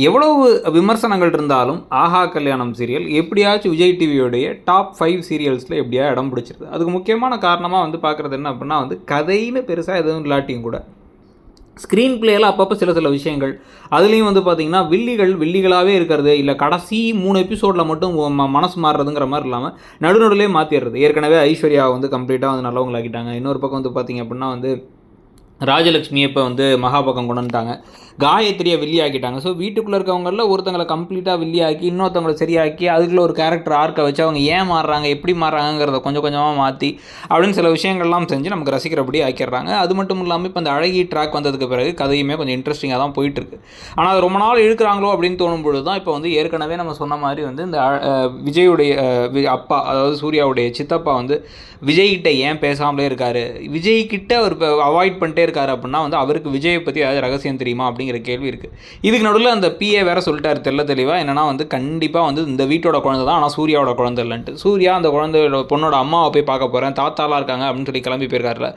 எவ்வளவு விமர்சனங்கள் இருந்தாலும் ஆஹா கல்யாணம் சீரியல் எப்படியாச்சும் விஜய் டிவியோடைய டாப் 5 சீரியல்ஸில் எப்படியா இடம் பிடிச்சிருது. அதுக்கு முக்கியமான காரணமாக வந்து பார்க்குறது என்ன அப்படின்னா வந்து கதைன்னு பெருசாக எதுவும் இல்லாட்டியும் கூட ஸ்க்ரீன் பிளேயில் அப்பப்போ சில சில விஷயங்கள் அதுலேயும் வந்து பார்த்திங்கன்னா வில்லிகளாகவே இருக்கிறது, இல்லை கடைசி 3 எபிசோடில் மட்டும் மனசு மாறுறதுங்கிற மாதிரி இல்லாமல் நடுநடுலே மாற்றிடுறது. ஏற்கனவே ஐஸ்வர்யா வந்து கம்ப்ளீட்டாக வந்து நல்லவங்களாக்கிட்டாங்க. இன்னொரு பக்கம் வந்து பார்த்திங்க அப்படின்னா வந்து ராஜலக்ஷ்மியை இப்போ வந்து மகாபகம் கொண்டு வந்துட்டாங்க, காயத்ரியை வில்லியாக்கிட்டாங்க. ஸோ வீட்டுக்குள்ளே இருக்கவங்களில் ஒருத்தங்களை கம்ப்ளீட்டாக வில்லியாக்கி இன்னொருத்தவங்களை சரியாக்கி அதுக்குள்ளே ஒரு கேரக்டர் ஆர்க்கை வச்சு அவங்க ஏன் மாறுறாங்க எப்படி மாறுறாங்கிறத கொஞ்சம் கொஞ்சமாக மாற்றி அப்படின்னு சில விஷயங்கள்லாம் செஞ்சு நமக்கு ரசிக்கிறபடி ஆக்கிடுறாங்க. அது மட்டும் இல்லாமல் இப்போ அந்த அழகி ட்ராக் வந்ததுக்கு பிறகு கதையுமே கொஞ்சம் இன்ட்ரெஸ்டிங்காக தான் போயிட்டுருக்கு. ஆனால் அது ரொம்ப நாள் இழுக்கிறாங்களோ அப்படின்னு தோணும் பொழுது தான் இப்போ வந்து ஏற்கனவே நம்ம சொன்ன மாதிரி வந்து இந்த விஜயுடைய அப்பா, அதாவது சூர்யாவுடைய சித்தப்பா வந்து விஜய்கிட்ட ஏன் பேசாமலே இருக்கார், விஜய்கிட்ட அவர் அவாய்ட் பண்ணிட்டே இருக்காரு அப்படின்னா வந்து அவருக்கு விஜயை பற்றி ஏதாவது ரகசியம் தெரியுமா அப்படிங்கிற கேள்வி இருக்குது. இதுக்கு நடுவில் அந்த பிஏ வேற சொல்லிட்டாரு தெளிவாக என்னன்னா வந்து கண்டிப்பாக வந்து இந்த வீட்டோட குழந்தை தான், ஆனால் சூர்யாவோட குழந்தை இல்லைன்ட்டு. சூர்யா அந்த குழந்தையோட பொண்ணோட அம்மாவை போய் பார்க்க போகிறேன், தாத்தாலாம் இருக்காங்க அப்படின்னு சொல்லி கிளம்பி போயிருக்காருல.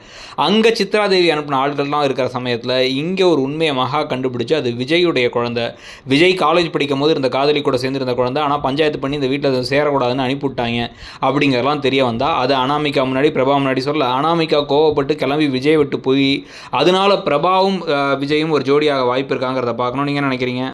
அங்கே சித்ராதேவி அனுப்பின ஆள்கள்லாம் இருக்கிற சமயத்தில் இங்கே ஒரு உண்மையை மகா கண்டுபிடிச்சு அது விஜயுடைய குழந்தை, விஜய் காலேஜ் படிக்கும் போது இருந்த காதலி கூட சேர்ந்துருந்த குழந்தை, ஆனால் பஞ்சாயத்து பண்ணி இந்த வீட்டில் சேரக்கூடாதுன்னு அனுப்பிவிட்டாங்க அப்படிங்கிறலாம் தெரிய வந்தால் அது அனாமிகா முன்னாடி பிரபா முன்னாடி சொல்ல அனாமிகா கோவப்பட்டு கிளம்பி விஜய் விட்டு போய் அதனால பிரபாவும் விஜயும் ஒரு ஜோடியாக வாய்ப்பு இருக்காங்கிறத பார்க்கணும். நீங்கள் என்ன நினைக்கிறீங்க?